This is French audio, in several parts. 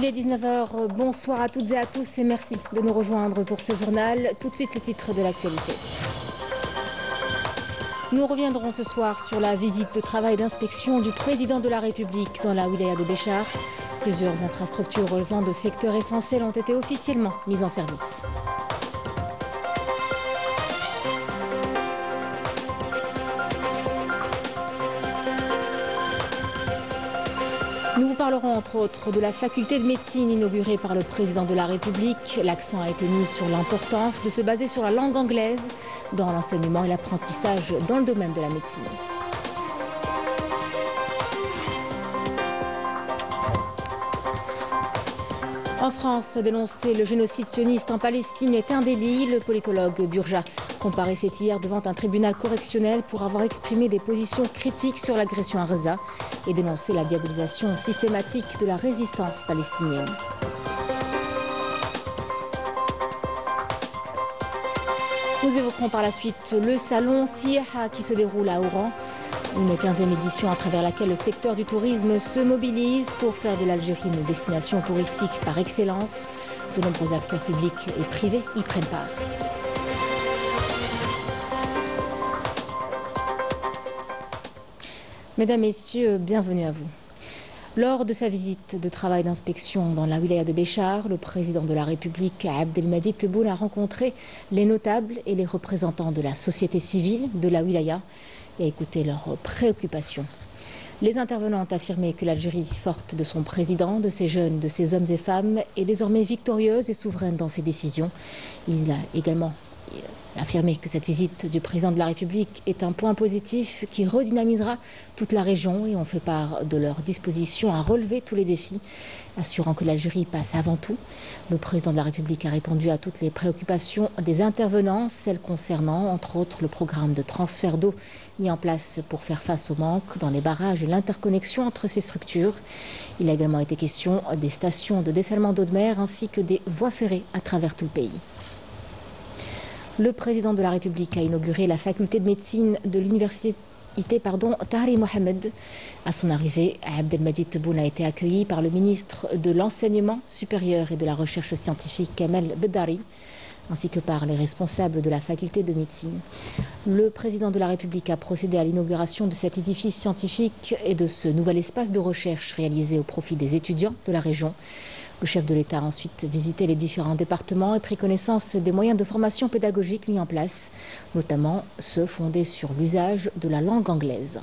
Il est 19 h, bonsoir à toutes et à tous et merci de nous rejoindre pour ce journal. Tout de suite les titres de l'actualité. Nous reviendrons ce soir sur la visite de travail d'inspection du président de la République dans la wilaya de Béchar. Plusieurs infrastructures relevant de secteurs essentiels ont été officiellement mises en service. Nous vous parlerons entre autres de la faculté de médecine inaugurée par le président de la République. L'accent a été mis sur l'importance de se baser sur la langue anglaise dans l'enseignement et l'apprentissage dans le domaine de la médecine. En France, dénoncer le génocide sioniste en Palestine est un délit. Le politologue Burja comparaissait hier devant un tribunal correctionnel pour avoir exprimé des positions critiques sur l'agression à Gaza et dénoncer la diabolisation systématique de la résistance palestinienne. Nous évoquerons par la suite le salon Siha qui se déroule à Oran. Une 15e édition à travers laquelle le secteur du tourisme se mobilise pour faire de l'Algérie une destination touristique par excellence. De nombreux acteurs publics et privés y prennent part. Mesdames, Messieurs, bienvenue à vous. Lors de sa visite de travail d'inspection dans la wilaya de Béchar, le président de la République, Abdelmadjid Tebboune, a rencontré les notables et les représentants de la société civile de la wilaya et a écouté leurs préoccupations. Les intervenants ont affirmé que l'Algérie, forte de son président, de ses jeunes, de ses hommes et femmes, est désormais victorieuse et souveraine dans ses décisions. Il a également affirmé que cette visite du président de la République est un point positif qui redynamisera toute la région et ont fait part de leur disposition à relever tous les défis, assurant que l'Algérie passe avant tout. Le président de la République a répondu à toutes les préoccupations des intervenants, celles concernant entre autres le programme de transfert d'eau mis en place pour faire face au manque dans les barrages et l'interconnexion entre ces structures. Il a également été question des stations de dessalement d'eau de mer ainsi que des voies ferrées à travers tout le pays. Le président de la République a inauguré la faculté de médecine de l'université Tahri Mohamed. À son arrivée, Abdelmadjid Tebboune a été accueilli par le ministre de l'Enseignement supérieur et de la Recherche scientifique Kamel Beddari, ainsi que par les responsables de la faculté de médecine. Le président de la République a procédé à l'inauguration de cet édifice scientifique et de ce nouvel espace de recherche réalisé au profit des étudiants de la région. Le chef de l'État a ensuite visité les différents départements et pris connaissance des moyens de formation pédagogique mis en place, notamment ceux fondés sur l'usage de la langue anglaise.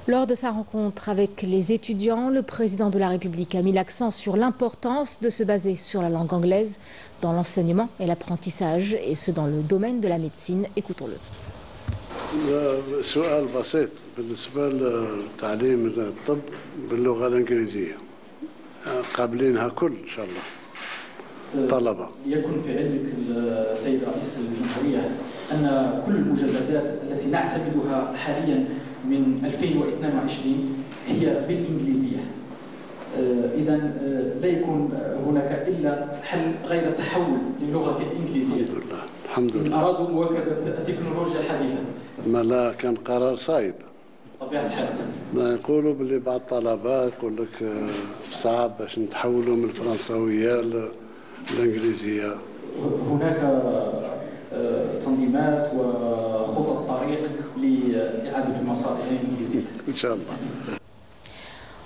Lors de sa rencontre avec les étudiants, le président de la République a mis l'accent sur l'importance de se baser sur la langue anglaise dans l'enseignement et l'apprentissage, et ce dans le domaine de la médecine. Écoutons-le. سؤال بسيط بالنسبة لتعليم الطب باللغة الإنجليزية قابلينها كل إن شاء الله طلبة. يكن في علمك السيد رئيس الجمهورية أن كل المجلدات التي نعتمدها حاليا من 2022 هي بالإنجليزية. إذا لا يكون هناك إلا حل غير التحول للغة الإنجليزية. الحمد لله الحمد لله. أرادوا مواكبة التكنولوجيا الحديثة. ما لا كان قرار صعب. طبيعة الحال. ما يقولوا باللي بعض الطلبة يقول لك صعب باش نتحولوا من الفرنساوية للإنجليزية. هناك تنظيمات وخطط طريق لإعادة المصالح الإنجليزية. إن شاء الله.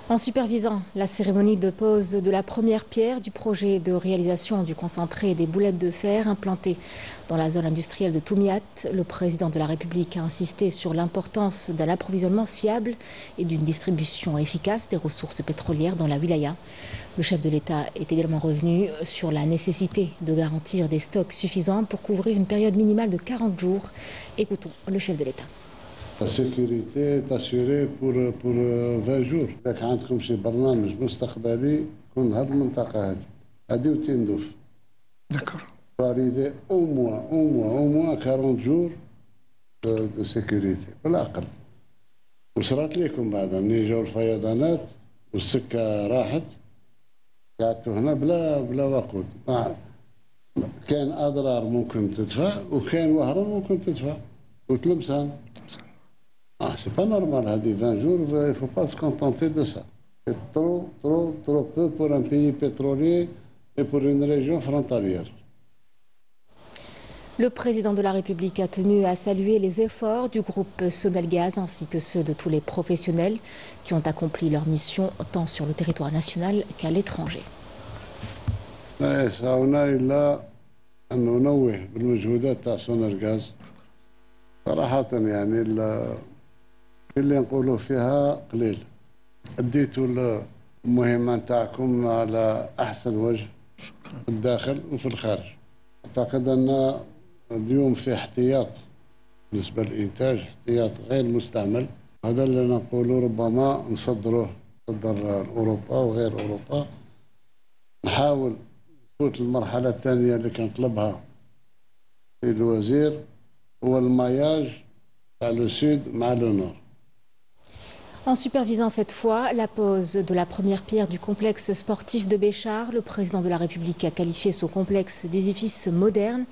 En supervisant la cérémonie de pose de la première pierre du projet de réalisation du concentré des boulettes de fer implanté dans la zone industrielle de Toumiat, le président de la République a insisté sur l'importance d'un approvisionnement fiable et d'une distribution efficace des ressources pétrolières dans la wilaya. Le chef de l'État est également revenu sur la nécessité de garantir des stocks suffisants pour couvrir une période minimale de 40 jours. Écoutons le chef de l'État. La sécurité est assurée pour 20 jours. إذا عندكم شي برنامج مستقبلي يكون هذه المنطقة هذه وتندوف. D'accord. Pour arriver au moins 40 jours de sécurité بالأقل. وصرات لكم بعد ملي جاو الفيضانات والسكة راحت قعدتوا هنا بلا وقود. كان اضرار ممكن تدفع وكان وهران ممكن تدفع وتلمسان. سي با نورمال هذه 20 جور. Il faut pas se contenter de ça. C'est trop peu pour un pays pétrolier et pour une région frontalière. Le président de la République a tenu à saluer les efforts du groupe Sonelgaz ainsi que ceux de tous les professionnels qui ont accompli leur mission tant sur le territoire national qu'à l'étranger. لا يسعنا إلا أن ننوه بالمجهودات تاع سونرغاز. صراحة يعني اللي نقولوا فيها قليل. أديتوا المهمة نتاعكم على أحسن وجه في الداخل وفي الخارج. أعتقد أن اليوم في احتياط بالنسبة للإنتاج، احتياط غير مستعمل. هذا اللي نقوله ربما نصدر أوروبا وغير أوروبا. نحاول نفوت المرحلة الثانية اللي كان طلبها في الوزير هو الماياج تاع لو سود مع لو نور. En supervisant cette fois la pose de la première pierre du complexe sportif de Béchar, le président de la République a qualifié ce complexe d'édifice moderne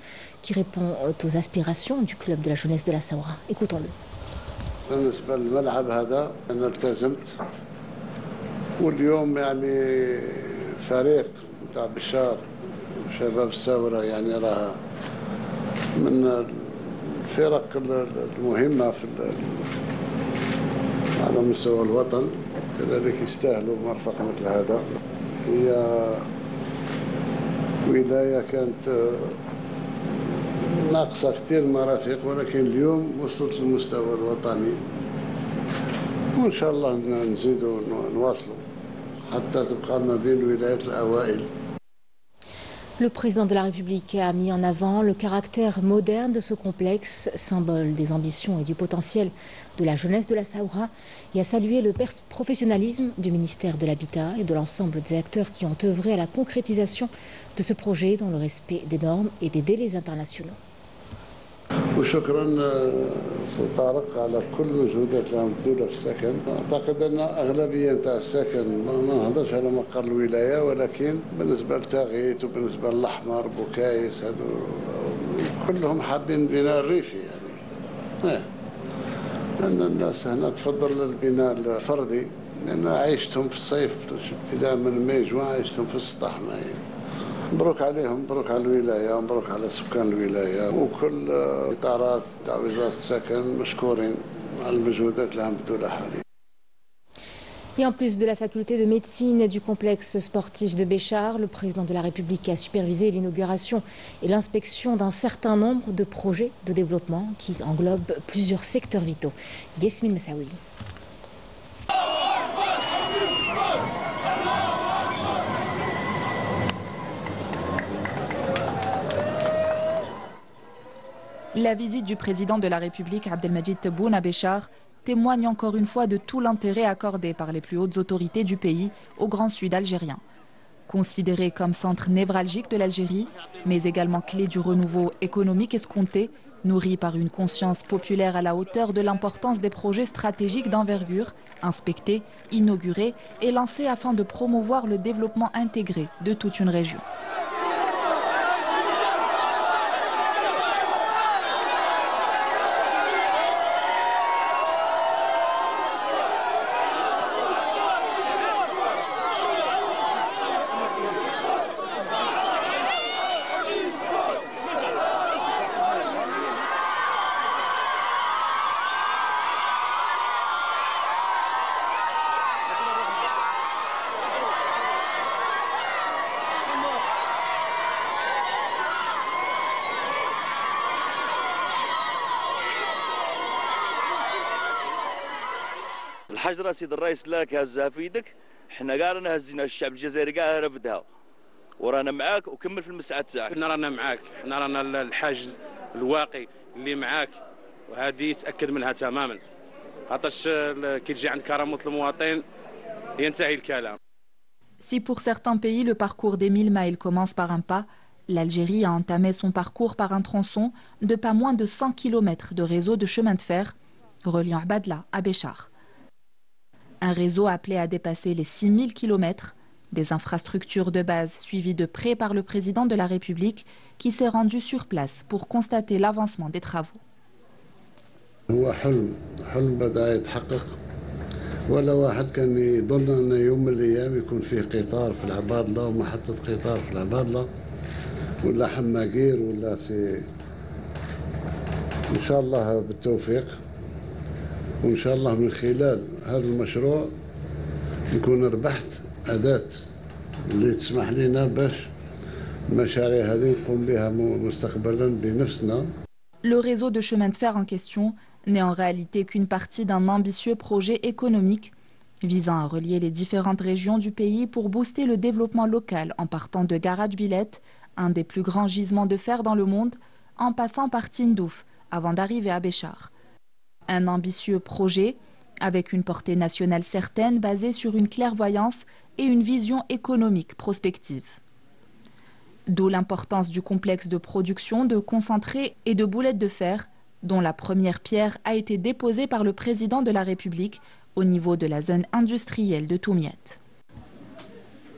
qui répond aux aspirations du club de la jeunesse de la Saoura. Écoutons-le. بالنسبة للملعب هذا أنا التزمت، واليوم يعني فريق نتاع بشار وشباب الساورة يعني راه من الفرق المهمة على مستوى الوطن، كذلك يستاهلوا مرفق مثل هذا. هي ولاية كانت ناقصة كثير المرافق ولكن اليوم وصلت للمستوى الوطني، وإن شاء الله نزيدوا نواصلوا حتى تبقى ما بين الولايات الأوائل. Le président de la République a mis en avant le caractère moderne de ce complexe, symbole des ambitions et du potentiel de la jeunesse de la Saoura, et a salué le professionnalisme du ministère de l'Habitat et de l'ensemble des acteurs qui ont œuvré à la concrétisation de ce projet dans le respect des normes et des délais internationaux. وشكرا سي طارق على كل المجهودات اللي عم تديرها في السكن. اعتقد ان اغلبيه نتاع السكن ما نهضرش على مقر الولايه، ولكن بالنسبه لتاغيت وبالنسبه للاحمر بوكايس هذو كلهم حابين بناء الريفي يعني. لان الناس هنا تفضل البناء الفردي، لان عيشتهم في الصيف ابتداء من ماي جوان عيشتهم في السطح. مبروك عليهم، مبروك على الولاية، مبروك على سكان الولاية وكل إطارات تاع وزارة السكن مشكورين على المجهودات اللي عم بدولها حاليا. Et en plus de la faculté de médecine du complexe sportif de Béchar, le président de la République a supervisé l'inauguration et l'inspection d'un certain nombre de projets de développement qui englobent plusieurs secteurs vitaux. Yasmine Messaoui. La visite du président de la République, Abdelmadjid Tebboune, à Béchar, témoigne encore une fois de tout l'intérêt accordé par les plus hautes autorités du pays au Grand Sud algérien. Considéré comme centre névralgique de l'Algérie, mais également clé du renouveau économique escompté, nourri par une conscience populaire à la hauteur de l'importance des projets stratégiques d'envergure, inspectés, inaugurés et lancés afin de promouvoir le développement intégré de toute une région. الحجره سيد الرئيس لك هزها في يدك، احنا قالنا هزينا الشعب الجزائري قال رفدها ورانا معاك وكمل في المسعى تاعك. احنا رانا معاك، احنا رانا الحاجز الواقي اللي معاك، وهذه يتاكد منها تماما، خاطرش كي تجي عند كرامه المواطن ينتهي الكلام. Si pour certains pays le parcours des 1000 miles commence par un pas, l'Algérie a entamé son parcours par un tronçon de pas moins de 100 km de réseau de chemin de fer reliant Abadla à Béchar. Un réseau appelé à dépasser les 6000 km, Des infrastructures de base suivies de près par le président de la République qui s'est rendu sur place pour constater l'avancement des travaux. هو حلم بدأ يتحقق ولا واحد كان يظن أن يوم من الأيام يكون فيه قطار في العبادلة ومحطة قطار في العبادلة ولا حماقير ولا في إن شاء الله بالتوفيق وإن شاء الله من خلال هذا المشروع نكون ربحت أداة اللي تسمح لنا باش المشاريع هذه نقوم بها مستقبلا بنفسنا. Le réseau de chemin de fer en question n'est en réalité qu'une partie d'un ambitieux projet économique visant à relier les différentes régions du pays pour booster le développement local en partant de Garage Billet, un des plus grands gisements de fer dans le monde, en passant par Tindouf avant d'arriver à Béchar. Un ambitieux projet avec une portée nationale certaine basée sur une clairvoyance et une vision économique prospective. D'où l'importance du complexe de production de concentrés et de boulettes de fer, dont la première pierre a été déposée par le président de la République au niveau de la zone industrielle de Toumiette.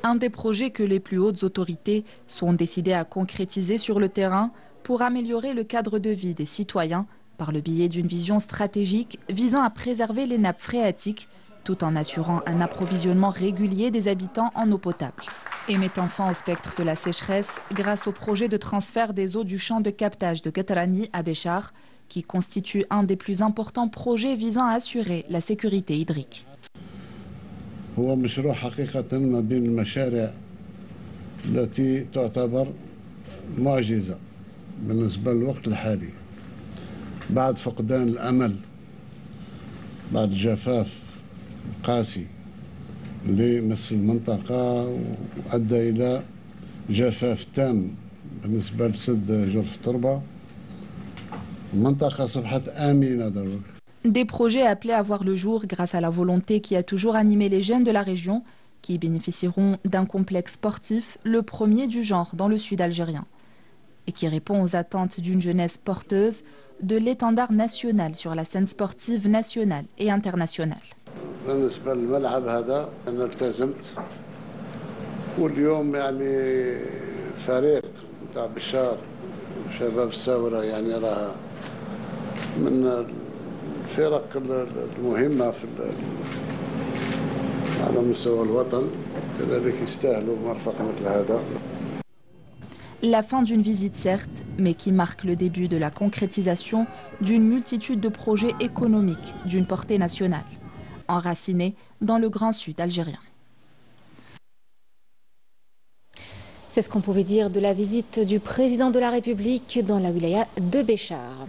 Un des projets que les plus hautes autorités sont décidées à concrétiser sur le terrain pour améliorer le cadre de vie des citoyens par le biais d'une vision stratégique visant à préserver les nappes phréatiques tout en assurant un approvisionnement régulier des habitants en eau potable. Et mettant fin au spectre de la sécheresse grâce au projet de transfert des eaux du champ de captage de Qatarani à Béchar, qui constitue un des plus importants projets visant à assurer la sécurité hydrique. هو مشروع حقيقة ما بين المشاريع التي تعتبر معجزة بالنسبة للوقت الحالي بعد فقدان الأمل بعد الجفاف القاسي اللي مس المنطقة وأدى إلى جفاف تام بالنسبة لسد جرف التربة المنطقة صبحت آمنة دروك. Des projets appelés à voir le jour grâce à la volonté qui a toujours animé les jeunes de la région qui bénéficieront d'un complexe sportif, le premier du genre dans le sud algérien, et qui répond aux attentes d'une jeunesse porteuse de l'étendard national sur la scène sportive nationale et internationale. بالنسبة للملعب هذا أنا التزمت واليوم يعني فريق نتاع بشار شباب الثورة يعني راه من الفرق المهمة على مستوى الوطن كذلك يستاهلوا مرفق مثل هذا. La fin d'une visite certes, mais qui marque le début de la concrétisation d'une multitude de projets économiques d'une portée nationale, enracinés dans le Grand Sud algérien. C'est ce qu'on pouvait dire de la visite du président de la République dans la wilaya de Béchar.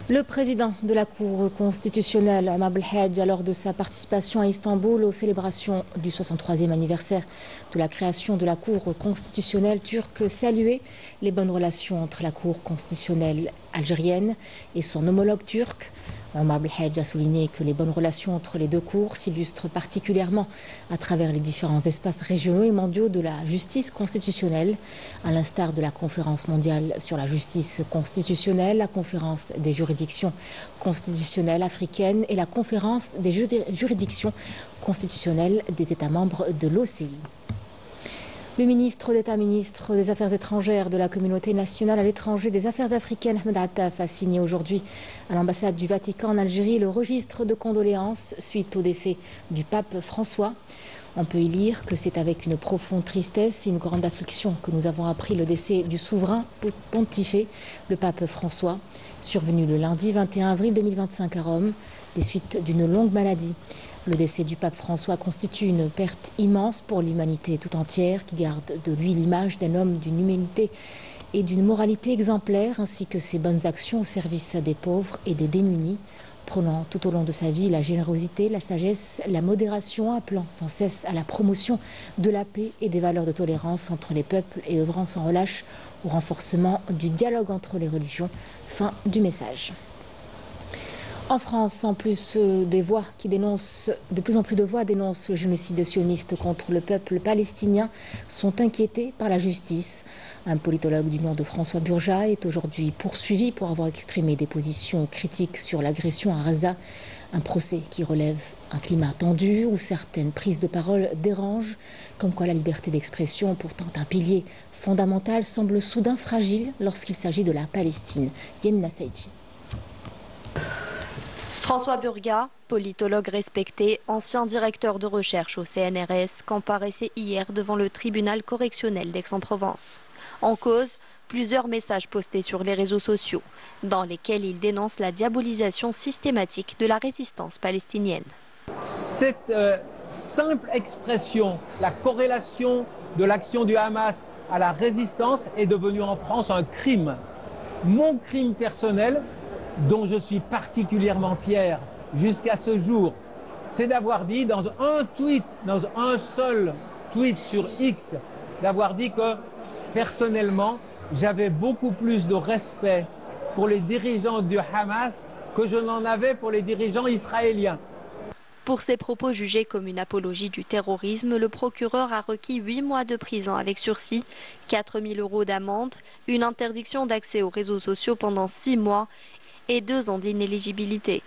Le président de la Cour constitutionnelle, Omar Belhadj, lors de sa participation à Istanbul aux célébrations du 63e anniversaire de la création de la Cour constitutionnelle turque, saluait les bonnes relations entre la Cour constitutionnelle algérienne et son homologue turc. Omar Belhadj a souligné que les bonnes relations entre les deux cours s'illustrent particulièrement à travers les différents espaces régionaux et mondiaux de la justice constitutionnelle, à l'instar de la conférence mondiale sur la justice constitutionnelle, la conférence des juridictions constitutionnelles africaines et la conférence des juridictions constitutionnelles des États membres de l'OCI. Le ministre d'État, ministre des Affaires étrangères de la communauté nationale à l'étranger des Affaires africaines, Ahmed Attaf, a signé aujourd'hui à l'ambassade du Vatican en Algérie le registre de condoléances suite au décès du pape François. On peut y lire que c'est avec une profonde tristesse et une grande affliction que nous avons appris le décès du souverain pontifé, le pape François, survenu le lundi 21 avril 2025 à Rome, des suites d'une longue maladie. Le décès du pape François constitue une perte immense pour l'humanité tout entière, qui garde de lui l'image d'un homme d'une humanité et d'une moralité exemplaire, ainsi que ses bonnes actions au service des pauvres et des démunis, prônant tout au long de sa vie la générosité, la sagesse, la modération, appelant sans cesse à la promotion de la paix et des valeurs de tolérance entre les peuples et œuvrant sans relâche au renforcement du dialogue entre les religions. Fin du message. En France, en plus des voix qui dénoncent, de plus en plus de voix dénoncent le génocide sioniste contre le peuple palestinien, sont inquiétés par la justice. Un politologue du nom de François Burja est aujourd'hui poursuivi pour avoir exprimé des positions critiques sur l'agression à Gaza. Un procès qui relève un climat tendu où certaines prises de parole dérangent, comme quoi la liberté d'expression, pourtant un pilier fondamental, semble soudain fragile lorsqu'il s'agit de la Palestine. Yemina Saïdi. François Burga, politologue respecté, ancien directeur de recherche au CNRS, comparaissait hier devant le tribunal correctionnel d'Aix-en-Provence. En cause, plusieurs messages postés sur les réseaux sociaux, dans lesquels il dénonce la diabolisation systématique de la résistance palestinienne. Cette simple expression, la corrélation de l'action du Hamas à la résistance est devenue en France un crime. Mon crime personnel, dont je suis particulièrement fier jusqu'à ce jour, c'est d'avoir dit dans un seul tweet sur X, d'avoir dit que personnellement, j'avais beaucoup plus de respect pour les dirigeants du Hamas que je n'en avais pour les dirigeants israéliens. Pour ces propos jugés comme une apologie du terrorisme, le procureur a requis 8 mois de prison avec sursis, 4 000 € d'amende, une interdiction d'accès aux réseaux sociaux pendant 6 mois et 2 ans d'inéligibilité.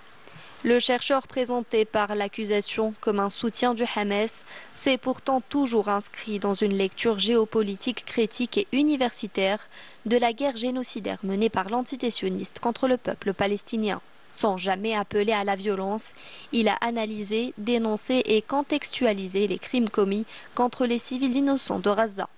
Le chercheur présenté par l'accusation comme un soutien du Hamas s'est pourtant toujours inscrit dans une lecture géopolitique critique et universitaire de la guerre génocidaire menée par l'entité sioniste contre le peuple palestinien. Sans jamais appeler à la violence, il a analysé, dénoncé et contextualisé les crimes commis contre les civils innocents de Gaza.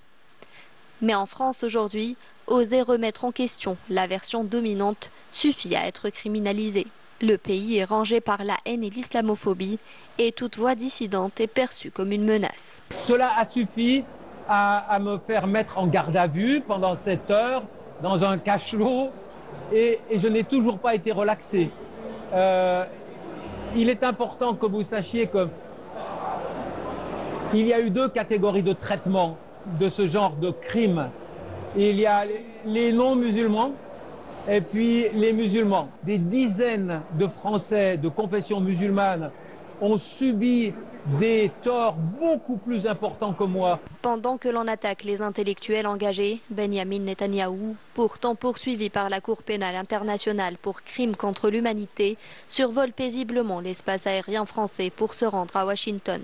Mais en France aujourd'hui, oser remettre en question la version dominante suffit à être criminalisé. Le pays est rangé par la haine et l'islamophobie et toute voix dissidente est perçue comme une menace. Cela a suffi à me faire mettre en garde à vue pendant 7 heures dans un cachot et je n'ai toujours pas été relaxé. Il est important que vous sachiez qu'il y a eu 2 catégories de traitement de ce genre de crime. Il y a les non-musulmans et puis les musulmans. Des dizaines de Français de confession musulmane ont subi des torts beaucoup plus importants que moi. Pendant que l'on attaque les intellectuels engagés, Benyamin Netanyahou, pourtant poursuivi par la Cour pénale internationale pour crimes contre l'humanité, survole paisiblement l'espace aérien français pour se rendre à Washington.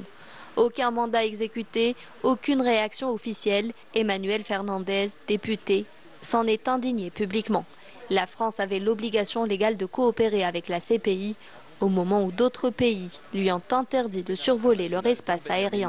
Aucun mandat exécuté, aucune réaction officielle. Emmanuel Fernandez, député, s'en est indigné publiquement. La France avait l'obligation légale de coopérer avec la CPI au moment où d'autres pays lui ont interdit de survoler leur espace aérien.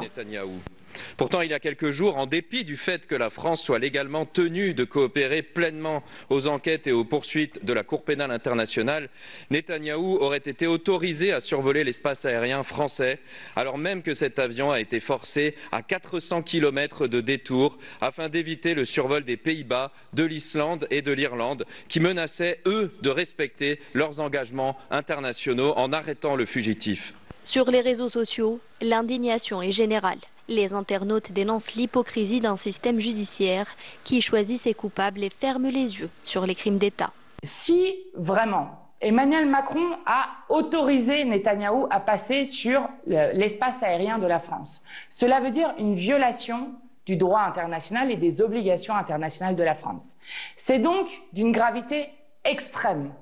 Pourtant, il y a quelques jours, en dépit du fait que la France soit légalement tenue de coopérer pleinement aux enquêtes et aux poursuites de la Cour pénale internationale, Netanyahou aurait été autorisé à survoler l'espace aérien français, alors même que cet avion a été forcé à 400 km de détour afin d'éviter le survol des Pays-Bas, de l'Islande et de l'Irlande, qui menaçaient, eux, de respecter leurs engagements internationaux en arrêtant le fugitif. Sur les réseaux sociaux, l'indignation est générale. Les internautes dénoncent l'hypocrisie d'un système judiciaire qui choisit ses coupables et ferme les yeux sur les crimes d'État. Si vraiment Emmanuel Macron a autorisé Netanyahou à passer sur l'espace aérien de la France, cela veut dire une violation du droit international et des obligations internationales de la France. C'est donc d'une gravité extrême,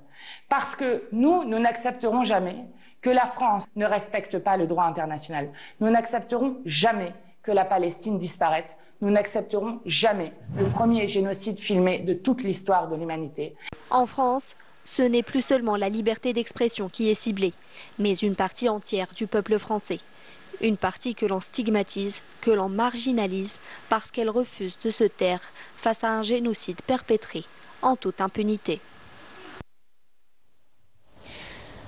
parce que nous n'accepterons jamais que la France ne respecte pas le droit international. Nous n'accepterons jamais que la Palestine disparaisse. Nous n'accepterons jamais le premier génocide filmé de toute l'histoire de l'humanité. En France, ce n'est plus seulement la liberté d'expression qui est ciblée, mais une partie entière du peuple français. Une partie que l'on stigmatise, que l'on marginalise, parce qu'elle refuse de se taire face à un génocide perpétré en toute impunité.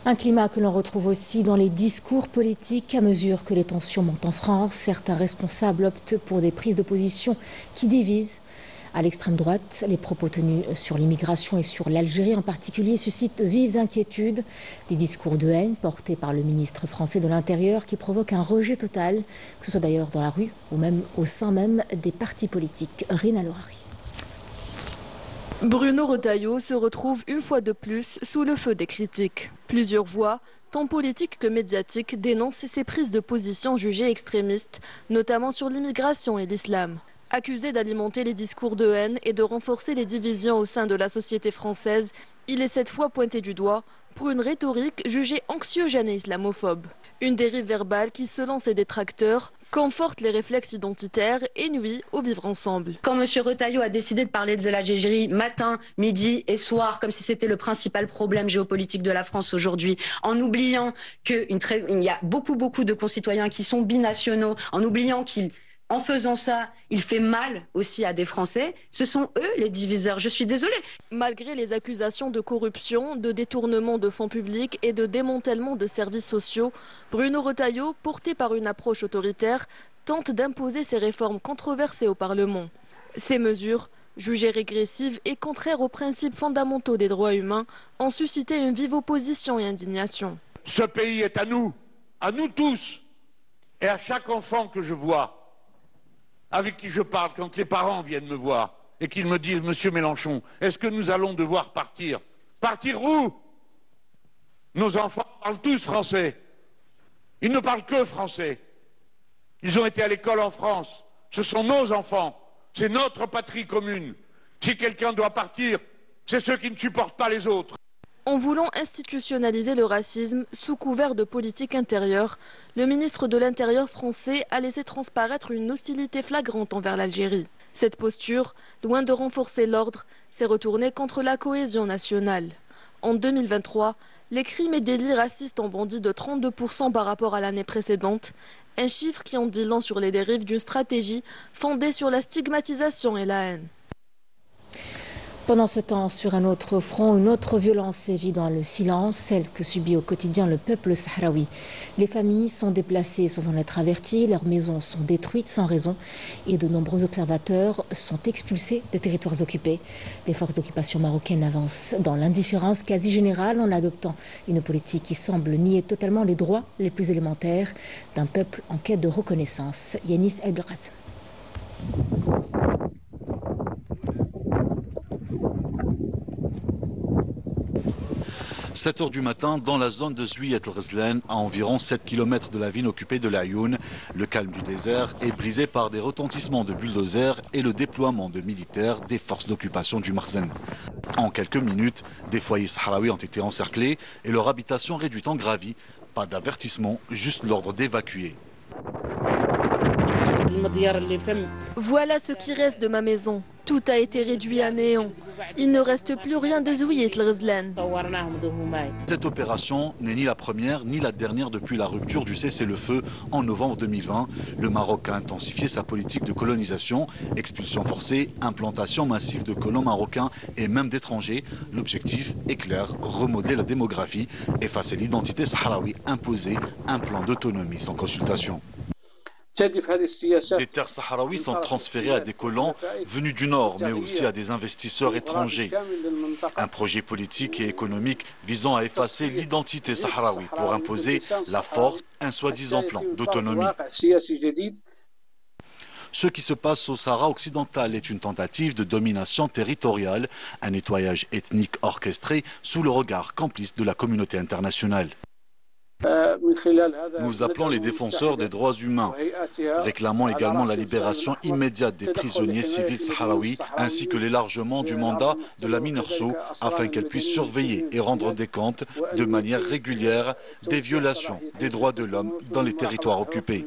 Un climat que l'on retrouve aussi dans les discours politiques. À mesure que les tensions montent en France, certains responsables optent pour des prises de position qui divisent. À l'extrême droite, les propos tenus sur l'immigration et sur l'Algérie en particulier suscitent de vives inquiétudes. Des discours de haine portés par le ministre français de l'Intérieur qui provoquent un rejet total, que ce soit d'ailleurs dans la rue ou même au sein même des partis politiques. Rina Lohari. Bruno Retailleau se retrouve une fois de plus sous le feu des critiques. Plusieurs voix, tant politiques que médiatiques, dénoncent ces prises de position jugées extrémistes, notamment sur l'immigration et l'islam. Accusé d'alimenter les discours de haine et de renforcer les divisions au sein de la société française, il est cette fois pointé du doigt pour une rhétorique jugée anxiogène et islamophobe. Une dérive verbale qui, selon ses détracteurs, conforte les réflexes identitaires et nuit au vivre ensemble. Quand M. Retailleau a décidé de parler de l'Algérie matin, midi et soir, comme si c'était le principal problème géopolitique de la France aujourd'hui, en oubliant qu'il y a beaucoup de concitoyens qui sont binationaux, en oubliant qu'en faisant ça, il fait mal aussi à des Français, ce sont eux les diviseurs, je suis désolée. Malgré les accusations de corruption, de détournement de fonds publics et de démantèlement de services sociaux, Bruno Retailleau, porté par une approche autoritaire, tente d'imposer ses réformes controversées au Parlement. Ces mesures, jugées régressives et contraires aux principes fondamentaux des droits humains, ont suscité une vive opposition et indignation. Ce pays est à nous tous, et à chaque enfant que je vois, avec qui je parle, quand les parents viennent me voir et qu'ils me disent « Monsieur Mélenchon, est-ce que nous allons devoir partir ?» Partir où? Nos enfants parlent tous français. Ils ne parlent que français. Ils ont été à l'école en France. Ce sont nos enfants. C'est notre patrie commune. Si quelqu'un doit partir, c'est ceux qui ne supportent pas les autres. En voulant institutionnaliser le racisme sous couvert de politique intérieure, le ministre de l'Intérieur français a laissé transparaître une hostilité flagrante envers l'Algérie. Cette posture, loin de renforcer l'ordre, s'est retournée contre la cohésion nationale. En 2023, les crimes et délits racistes ont bondi de 32% par rapport à l'année précédente, un chiffre qui en dit long sur les dérives d'une stratégie fondée sur la stigmatisation et la haine. Pendant ce temps, sur un autre front, une autre violence sévit dans le silence, celle que subit au quotidien le peuple sahraoui. Les familles sont déplacées sans en être averties, leurs maisons sont détruites sans raison et de nombreux observateurs sont expulsés des territoires occupés. Les forces d'occupation marocaines avancent dans l'indifférence quasi générale en adoptant une politique qui semble nier totalement les droits les plus élémentaires d'un peuple en quête de reconnaissance. Yanis El-Belkacem. 7 h du matin, dans la zone de Zouiyat el-Ghazlan, à environ 7 km de la ville occupée de l'Ayoun, le calme du désert est brisé par des retentissements de bulldozers et le déploiement de militaires des forces d'occupation du Marzen. En quelques minutes, des foyers sahraouis ont été encerclés et leur habitation réduite en gravier. Pas d'avertissement, juste l'ordre d'évacuer. Voilà ce qui reste de ma maison. Tout a été réduit à néant. Il ne reste plus rien de Zouiyat el-Ghazlan. Cette opération n'est ni la première ni la dernière depuis la rupture du cessez-le-feu en novembre 2020. Le Maroc a intensifié sa politique de colonisation, expulsion forcée, implantation massive de colons marocains et même d'étrangers. L'objectif est clair, remodeler la démographie, effacer l'identité sahraoui, imposer un plan d'autonomie sans consultation. Des terres sahraouis sont transférées à des colons venus du nord, mais aussi à des investisseurs étrangers. Un projet politique et économique visant à effacer l'identité sahraoui pour imposer la force, un soi-disant plan d'autonomie. Ce qui se passe au Sahara occidental est une tentative de domination territoriale, un nettoyage ethnique orchestré sous le regard complice de la communauté internationale. Nous appelons les défenseurs des droits humains, réclamant également la libération immédiate des prisonniers civils sahraouis ainsi que l'élargement du mandat de la MINURSO afin qu'elle puisse surveiller et rendre des comptes de manière régulière des violations des droits de l'homme dans les territoires occupés.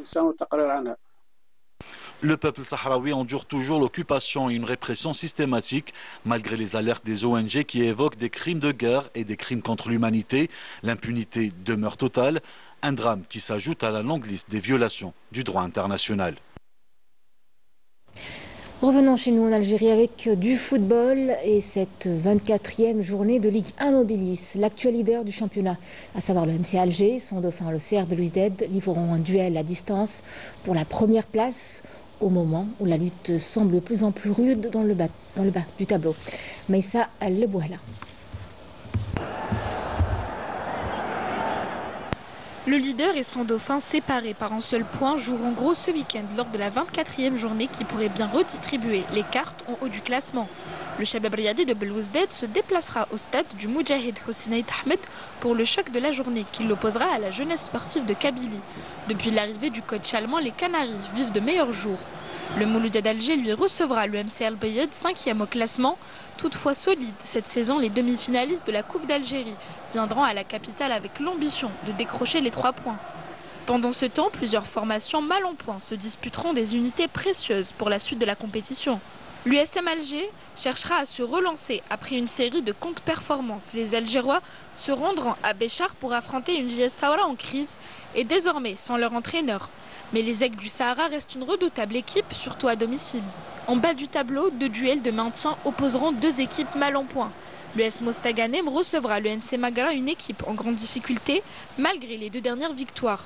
Le peuple sahraoui endure toujours l'occupation et une répression systématique, malgré les alertes des ONG qui évoquent des crimes de guerre et des crimes contre l'humanité. L'impunité demeure totale, un drame qui s'ajoute à la longue liste des violations du droit international. Revenons chez nous en Algérie avec du football et cette 24e journée de Ligue 1 Mobilis. L'actuel leader du championnat, à savoir le MC Alger, son dauphin le CR Belouizdad, livreront un duel à distance pour la première place au moment où la lutte semble de plus en plus rude dans le bas du tableau. Maïssa Al-Bouhala. Le leader et son dauphin séparés par un seul point joueront gros ce week-end lors de la 24e journée qui pourrait bien redistribuer les cartes en haut du classement. Le Chabab Riadi de Belouizdad se déplacera au stade du Moudjahid Hosseinaïd Ahmed pour le choc de la journée qui l'opposera à la jeunesse sportive de Kabylie. Depuis l'arrivée du coach allemand, les Canaries vivent de meilleurs jours. Le Mouloudia d'Alger lui recevra le MC Al Bayed, 5e au classement. Toutefois solide, cette saison, les demi-finalistes de la Coupe d'Algérie viendront à la capitale avec l'ambition de décrocher les 3 points. Pendant ce temps, plusieurs formations mal en point se disputeront des unités précieuses pour la suite de la compétition. L'USM Alger cherchera à se relancer après une série de contre-performances. Les Algérois se rendront à Béchar pour affronter une JS Saoura en crise et désormais sans leur entraîneur. Mais les Aigles du Sahara restent une redoutable équipe, surtout à domicile. En bas du tableau, 2 duels de maintien opposeront 2 équipes mal en point. L'US Mostaganem recevra le NC Magara, une équipe en grande difficulté malgré les 2 dernières victoires.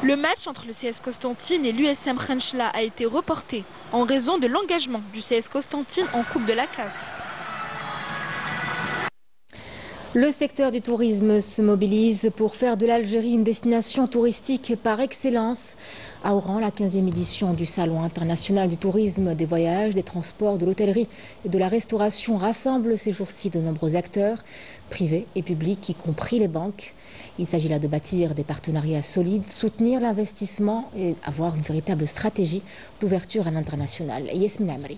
Le match entre le CS Constantine et l'USM Khenchela a été reporté en raison de l'engagement du CS Constantine en Coupe de la CAF. Le secteur du tourisme se mobilise pour faire de l'Algérie une destination touristique par excellence. À Oran, la 15e édition du Salon international du tourisme, des voyages, des transports, de l'hôtellerie et de la restauration rassemble ces jours-ci de nombreux acteurs, privés et publics, y compris les banques. Il s'agit là de bâtir des partenariats solides, soutenir l'investissement et avoir une véritable stratégie d'ouverture à l'international. Yasmine Amri.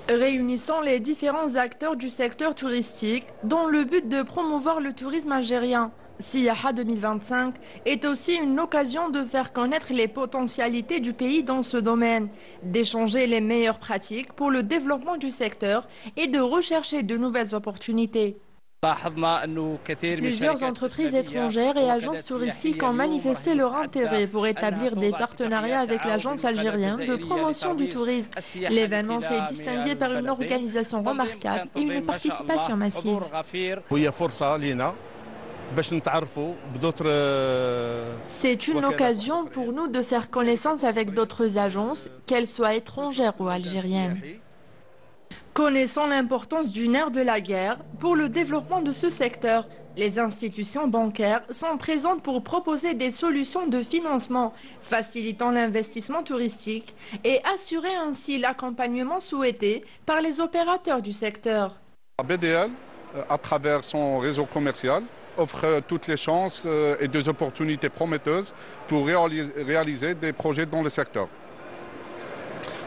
Réunissant les différents acteurs du secteur touristique dans le but de promouvoir le tourisme algérien. Siyaha 2025 est aussi une occasion de faire connaître les potentialités du pays dans ce domaine, d'échanger les meilleures pratiques pour le développement du secteur et de rechercher de nouvelles opportunités. Plusieurs entreprises étrangères et agences touristiques ont manifesté leur intérêt pour établir des partenariats avec l'agence algérienne de promotion du tourisme. L'événement s'est distingué par une organisation remarquable et une participation massive. C'est une occasion pour nous de faire connaissance avec d'autres agences, qu'elles soient étrangères ou algériennes. Connaissant l'importance du nerf de la guerre pour le développement de ce secteur, les institutions bancaires sont présentes pour proposer des solutions de financement, facilitant l'investissement touristique et assurer ainsi l'accompagnement souhaité par les opérateurs du secteur. BDL, à travers son réseau commercial, offre toutes les chances et des opportunités prometteuses pour réaliser des projets dans le secteur.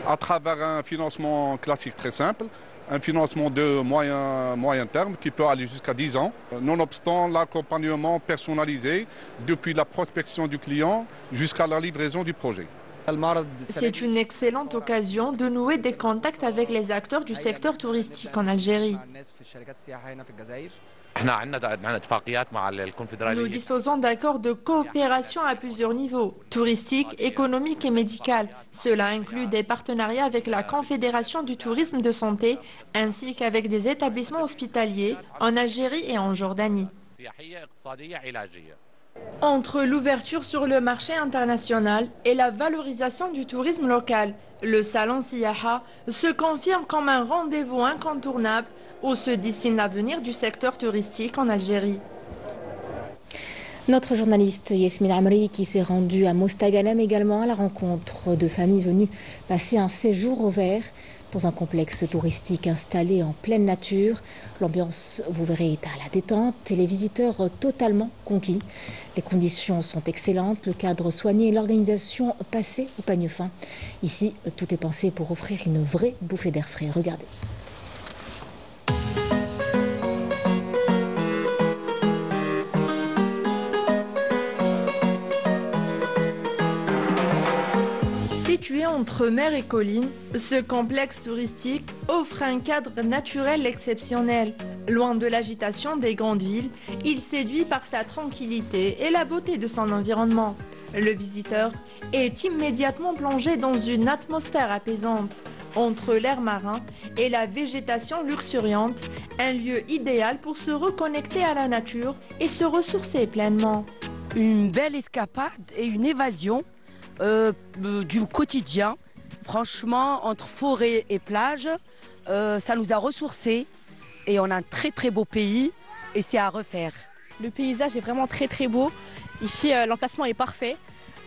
À travers un financement classique très simple, un financement de moyen terme qui peut aller jusqu'à 10 ans, nonobstant l'accompagnement personnalisé depuis la prospection du client jusqu'à la livraison du projet. C'est une excellente occasion de nouer des contacts avec les acteurs du secteur touristique en Algérie. Nous disposons d'accords de coopération à plusieurs niveaux, touristique, économique et médical. Cela inclut des partenariats avec la Confédération du tourisme de santé, ainsi qu'avec des établissements hospitaliers en Algérie et en Jordanie. Entre l'ouverture sur le marché international et la valorisation du tourisme local, le Salon Siyaha se confirme comme un rendez-vous incontournable où se dessine l'avenir du secteur touristique en Algérie. Notre journaliste Yasmine Amri qui s'est rendue à Mostaganem également à la rencontre de familles venues passer un séjour au vert dans un complexe touristique installé en pleine nature. L'ambiance, vous verrez, est à la détente et les visiteurs totalement conquis. Les conditions sont excellentes, le cadre soigné et l'organisation passée au peigne fin. Ici, tout est pensé pour offrir une vraie bouffée d'air frais. Regardez. Situé entre mer et collines, ce complexe touristique offre un cadre naturel exceptionnel. Loin de l'agitation des grandes villes, il séduit par sa tranquillité et la beauté de son environnement. Le visiteur est immédiatement plongé dans une atmosphère apaisante. Entre l'air marin et la végétation luxuriante, un lieu idéal pour se reconnecter à la nature et se ressourcer pleinement. Une belle escapade et une évasion du quotidien. Franchement, entre forêt et plage, ça nous a ressourcés et on a un très très beau pays et c'est à refaire. Le paysage est vraiment très très beau. Ici, l'emplacement est parfait.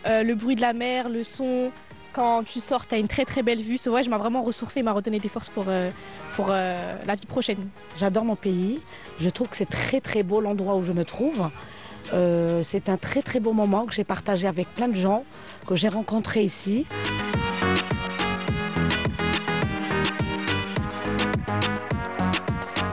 Le bruit de la mer, le son, quand tu sors, tu as une très très belle vue. Ce voyage m'a vraiment ressourcé et m'a redonné des forces pour la vie prochaine. J'adore mon pays. Je trouve que c'est très très beau l'endroit où je me trouve. C'est un très très beau moment que j'ai partagé avec plein de gens que j'ai rencontrés ici.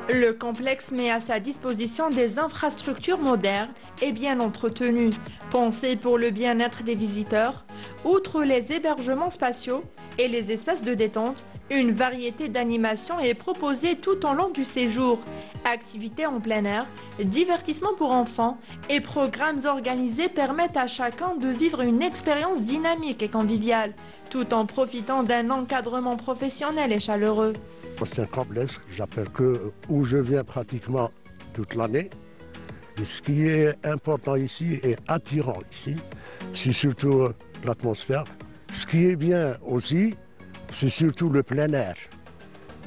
Le complexe met à sa disposition des infrastructures modernes et bien entretenues, pensées pour le bien-être des visiteurs. Outre les hébergements spatiaux et les espaces de détente, une variété d'animations est proposée tout au long du séjour. Activités en plein air, divertissements pour enfants et programmes organisés permettent à chacun de vivre une expérience dynamique et conviviale, tout en profitant d'un encadrement professionnel et chaleureux. C'est un complexe où je viens pratiquement toute l'année. Et ce qui est important ici et attirant ici, c'est surtout l'atmosphère. Ce qui est bien aussi, c'est surtout le plein air.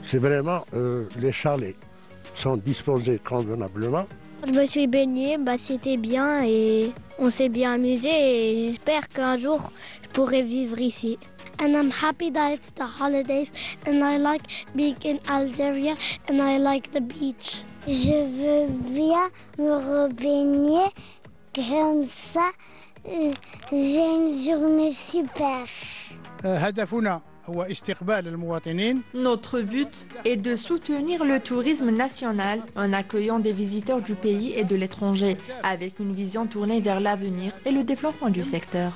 C'est vraiment les chalets sont disposés convenablement. Je me suis baignée, c'était bien et on s'est bien amusé et j'espère qu'un jour je pourrai vivre ici. And I'm happy that it's the holidays and I like being in Algeria and I like the beach. Je veux bien me rebaigner, comme ça j'ai une journée super. Notre but est de soutenir le tourisme national en accueillant des visiteurs du pays et de l'étranger, avec une vision tournée vers l'avenir et le développement du secteur.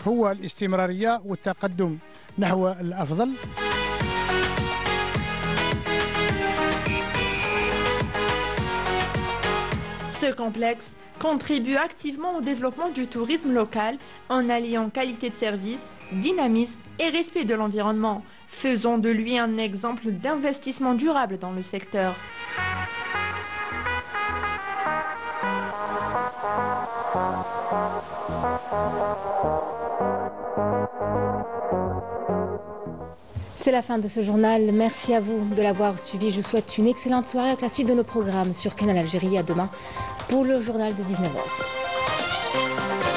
Ce complexe contribue activement au développement du tourisme local en alliant qualité de service, dynamisme et respect de l'environnement, faisant de lui un exemple d'investissement durable dans le secteur. C'est la fin de ce journal. Merci à vous de l'avoir suivi. Je vous souhaite une excellente soirée avec la suite de nos programmes sur Canal Algérie. À demain pour le journal de 19h.